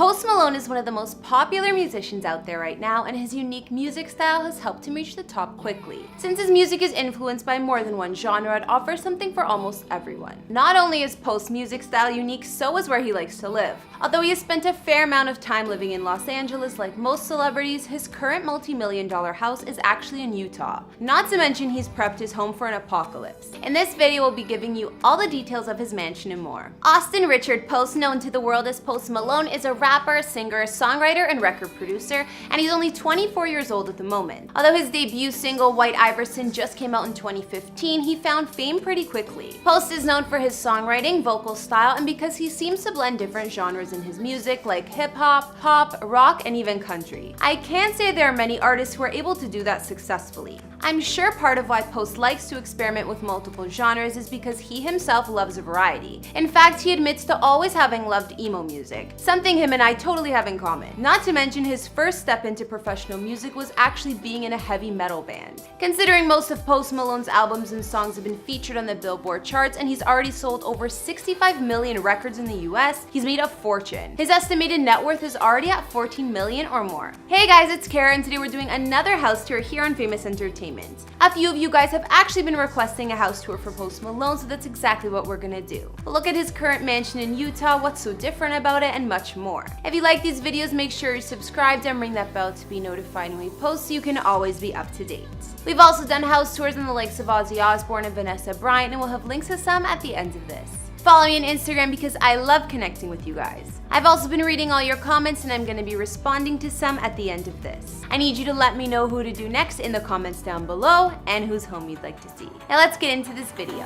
Post Malone is one of the most popular musicians out there right now, and his unique music style has helped him reach the top quickly. Since his music is influenced by more than one genre, it offers something for almost everyone. Not only is Post's music style unique, so is where he likes to live. Although he has spent a fair amount of time living in Los Angeles like most celebrities, his current multi-million-dollar house is actually in Utah. Not to mention he's prepped his home for an apocalypse. In this video, we'll be giving you all the details of his mansion and more. Austin Richard Post, known to the world as Post Malone, is a rapper, singer, songwriter, and record producer, and he's only 24 years old at the moment. Although his debut single, White Iverson, just came out in 2015, he found fame pretty quickly. Post is known for his songwriting, vocal style, and because he seems to blend different genres in his music like hip-hop, pop, rock, and even country. I can't say there are many artists who are able to do that successfully. I'm sure part of why Post likes to experiment with multiple genres is because he himself loves variety. In fact, he admits to always having loved emo music, something him and I totally have in common. Not to mention his first step into professional music was actually being in a heavy metal band. Considering most of Post Malone's albums and songs have been featured on the Billboard charts and he's already sold over 65 million records in the US, he's made a fortune. His estimated net worth is already at 14 million or more. Hey guys, it's Kara, and today we're doing another house tour here on Famous Entertainment. A few of you guys have actually been requesting a house tour for Post Malone, so that's exactly what we're gonna do. We'll look at his current mansion in Utah, what's so different about it, and much more. If you like these videos, make sure you're subscribed and ring that bell to be notified when we post so you can always be up to date. We've also done house tours on the likes of Ozzy Osbourne and Vanessa Bryant, and we'll have links to some at the end of this. Follow me on Instagram because I love connecting with you guys. I've also been reading all your comments and I'm going to be responding to some at the end of this. I need you to let me know who to do next in the comments down below and whose home you'd like to see. Now let's get into this video.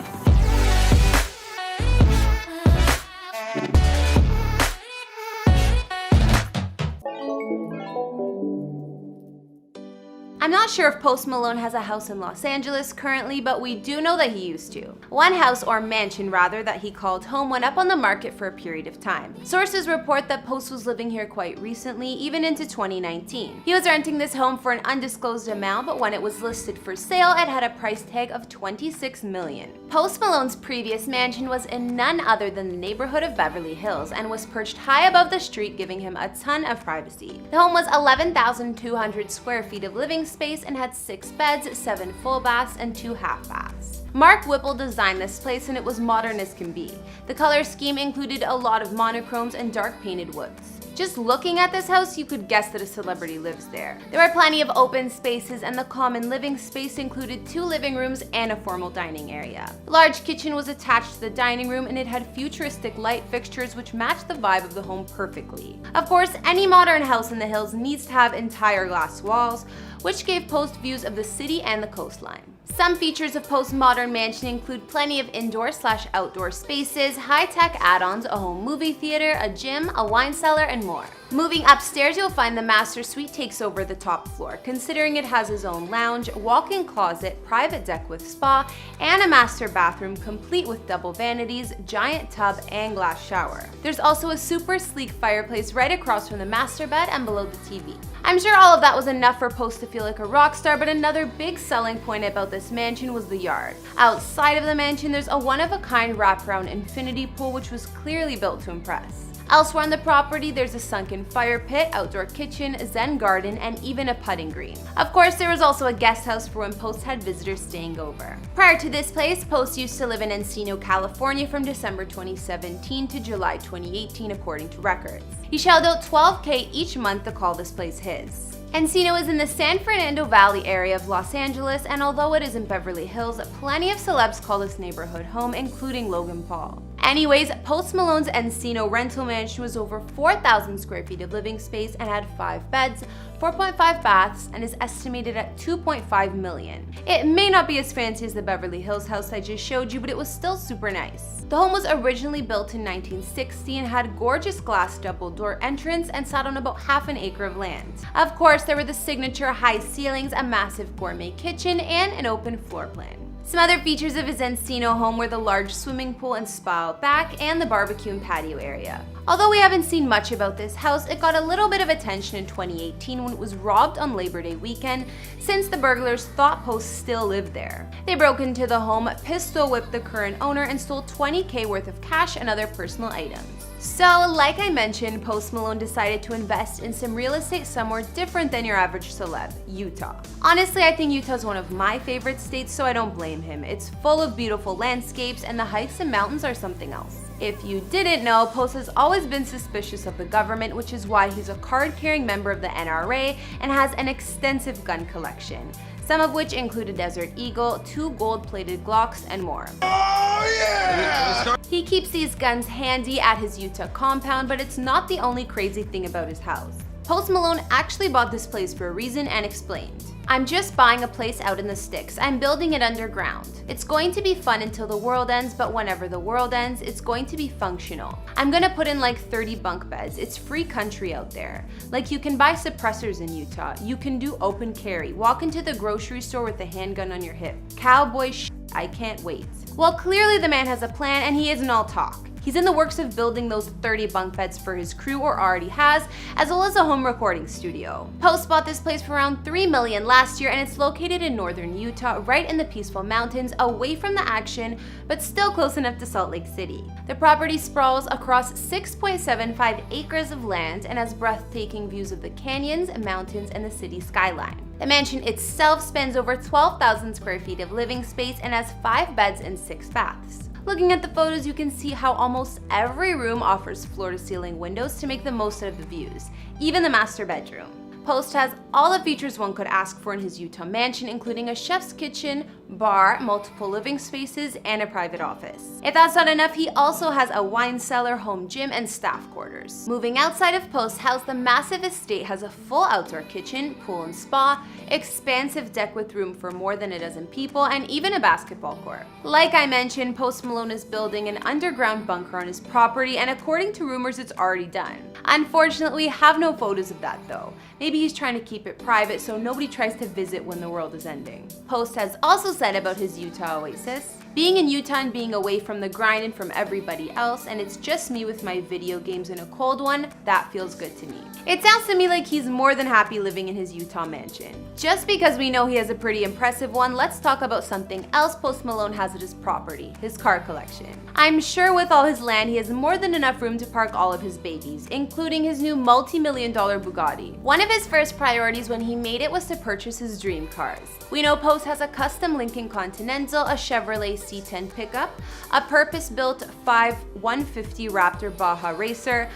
I'm not sure if Post Malone has a house in Los Angeles currently, but we do know that he used to. One house, or mansion rather, that he called home went up on the market for a period of time. Sources report that Post was living here quite recently, even into 2019. He was renting this home for an undisclosed amount, but when it was listed for sale, it had a price tag of $26 million. Post Malone's previous mansion was in none other than the neighborhood of Beverly Hills and was perched high above the street, giving him a ton of privacy. The home was 11,200 square feet of living space and had 6 beds, 7 full baths, and 2 half baths. Mark Whipple designed this place and it was modern as can be. The color scheme included a lot of monochromes and dark painted woods. Just looking at this house, you could guess that a celebrity lives there. There were plenty of open spaces, and the common living space included 2 living rooms and a formal dining area. The large kitchen was attached to the dining room, and it had futuristic light fixtures which matched the vibe of the home perfectly. Of course, any modern house in the hills needs to have entire glass walls, which gave Post views of the city and the coastline. Some features of Post's modern mansion include plenty of indoor/outdoor spaces, high-tech add-ons, a home movie theater, a gym, a wine cellar, and more. Moving upstairs, you'll find the master suite takes over the top floor, considering it has its own lounge, walk-in closet, private deck with spa, and a master bathroom complete with double vanities, giant tub, and glass shower. There's also a super sleek fireplace right across from the master bed and below the TV. I'm sure all of that was enough for Post to feel like a rock star, but another big selling point about this mansion was the yard. Outside of the mansion, there's a one-of-a-kind wraparound infinity pool which was clearly built to impress. Elsewhere on the property, there's a sunken fire pit, outdoor kitchen, zen garden, and even a putting green. Of course, there was also a guest house for when Post had visitors staying over. Prior to this place, Post used to live in Encino, California from December 2017 to July 2018, according to records. He shelled out $12K each month to call this place his. Encino is in the San Fernando Valley area of Los Angeles, and although it is in Beverly Hills, plenty of celebs call this neighborhood home, including Logan Paul. Anyways, Post Malone's Encino rental mansion was over 4,000 square feet of living space and had 5 beds, 4.5 baths, and is estimated at $2.5 million. It may not be as fancy as the Beverly Hills house I just showed you, but it was still super nice. The home was originally built in 1960 and had gorgeous glass double-door entrance and sat on about half an acre of land. Of course, there were the signature high ceilings, a massive gourmet kitchen, and an open floor plan. Some other features of his Encino home were the large swimming pool and spa out back and the barbecue and patio area. Although we haven't seen much about this house, it got a little bit of attention in 2018 when it was robbed on Labor Day weekend, since the burglars thought Post still lived there. They broke into the home, pistol whipped the current owner, and stole $20K worth of cash and other personal items. So, like I mentioned, Post Malone decided to invest in some real estate somewhere different than your average celeb, Utah. Honestly, I think Utah is one of my favorite states, so I don't blame him. It's full of beautiful landscapes, and the hikes and mountains are something else. If you didn't know, Post has always been suspicious of the government, which is why he's a card-carrying member of the NRA and has an extensive gun collection, some of which include a Desert Eagle, 2 gold-plated Glocks, and more. Oh yeah! He keeps these guns handy at his Utah compound, but it's not the only crazy thing about his house. Post Malone actually bought this place for a reason and explained. "I'm just buying a place out in the sticks. I'm building it underground. It's going to be fun until the world ends, but whenever the world ends, it's going to be functional. I'm gonna put in like 30 bunk beds. It's free country out there. Like, you can buy suppressors in Utah. You can do open carry. Walk into the grocery store with a handgun on your hip. Cowboy shit. I can't wait." Well, clearly the man has a plan, and he isn't all talk. He's in the works of building those 30 bunk beds for his crew, or already has, as well as a home recording studio. Post bought this place for around $3 million last year, and it's located in northern Utah, right in the peaceful mountains, away from the action, but still close enough to Salt Lake City. The property sprawls across 6.75 acres of land and has breathtaking views of the canyons, mountains, and the city skyline. The mansion itself spans over 12,000 square feet of living space and has 5 beds and 6 baths. Looking at the photos, you can see how almost every room offers floor-to-ceiling windows to make the most out of the views, even the master bedroom. Post has all the features one could ask for in his Utah mansion, including a chef's kitchen, bar, multiple living spaces, and a private office. If that's not enough, he also has a wine cellar, home gym, and staff quarters. Moving outside of Post's house, the massive estate has a full outdoor kitchen, pool and spa, expansive deck with room for more than a dozen people, and even a basketball court. Like I mentioned, Post Malone is building an underground bunker on his property, and according to rumors, it's already done. Unfortunately, we have no photos of that though. Maybe he's trying to keep it private so nobody tries to visit when the world is ending. Post has also said about his Utah oasis, "Being in Utah and being away from the grind and from everybody else, and it's just me with my video games and a cold one, that feels good to me." It sounds to me like he's more than happy living in his Utah mansion. Just because we know he has a pretty impressive one, let's talk about something else Post Malone has at his property, his car collection. I'm sure with all his land, he has more than enough room to park all of his babies, including his new multi-million-dollar Bugatti. One of his first priorities when he made it was to purchase his dream cars. We know Post has a custom Lincoln Continental, a Chevrolet C10 pickup, a purpose-built 150 Raptor Baja Racer,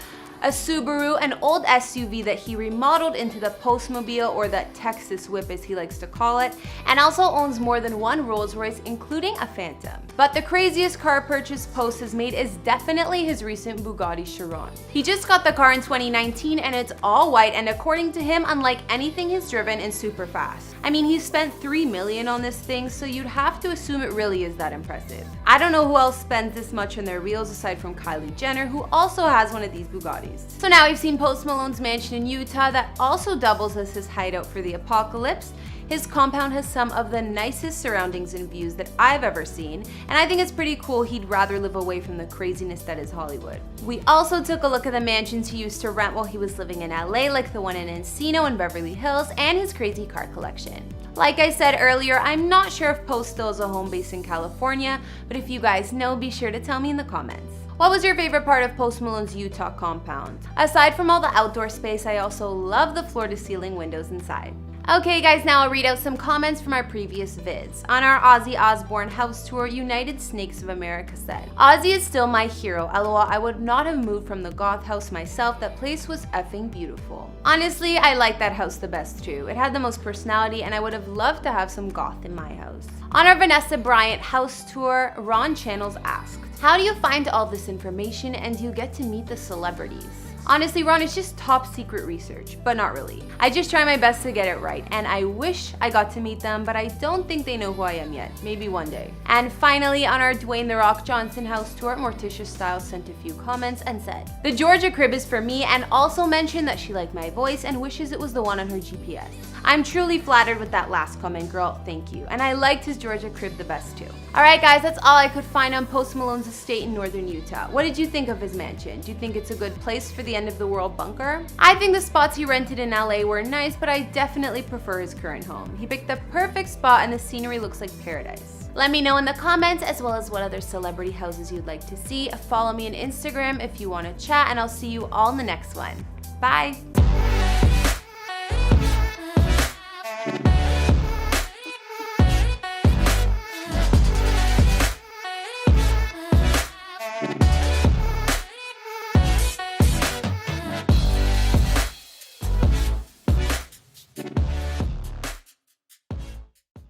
a Subaru, an old SUV that he remodeled into the Postmobile, or the Texas Whip as he likes to call it, and also owns more than 1 Rolls Royce, including a Phantom. But the craziest car purchase Post has made is definitely his recent Bugatti Chiron. He just got the car in 2019 and it's all white, and according to him, unlike anything he's driven, and super fast. I mean, he spent $3 million on this thing, so you'd have to assume it really is that impressive. I don't know who else spends this much on their wheels aside from Kylie Jenner, who also has one of these Bugattis. So now we've seen Post Malone's mansion in Utah that also doubles as his hideout for the apocalypse. His compound has some of the nicest surroundings and views that I've ever seen, and I think it's pretty cool he'd rather live away from the craziness that is Hollywood. We also took a look at the mansions he used to rent while he was living in LA, like the one in Encino and Beverly Hills, and his crazy car collection. Like I said earlier, I'm not sure if Post still has a home base in California, but if you guys know, be sure to tell me in the comments. What was your favorite part of Post Malone's Utah compound? Aside from all the outdoor space, I also love the floor-to-ceiling windows inside. Okay guys, now I'll read out some comments from our previous vids. On our Ozzy Osbourne house tour, United Snakes of America said, "Ozzy is still my hero. LOL, I would not have moved from the goth house myself. That place was effing beautiful." Honestly, I like that house the best too. It had the most personality, and I would have loved to have some goth in my house. On our Vanessa Bryant house tour, Ron Channels asked, "How do you find all this information, and do you get to meet the celebrities?" Honestly, Ron, it's just top secret research, but not really. I just try my best to get it right, and I wish I got to meet them, but I don't think they know who I am yet. Maybe one day. And finally, on our Dwayne "The Rock" Johnson house tour, Morticia Styles sent a few comments and said, "The Georgia crib is for me," and also mentioned that she liked my voice and wishes it was the one on her GPS. I'm truly flattered with that last comment, girl. Thank you. And I liked his Georgia crib the best too. Alright guys, that's all I could find on Post Malone's estate in northern Utah. What did you think of his mansion? Do you think it's a good place for the end of the world bunker? I think the spots he rented in LA were nice, but I definitely prefer his current home. He picked the perfect spot and the scenery looks like paradise. Let me know in the comments as well as what other celebrity houses you'd like to see. Follow me on Instagram if you want to chat, and I'll see you all in the next one. Bye!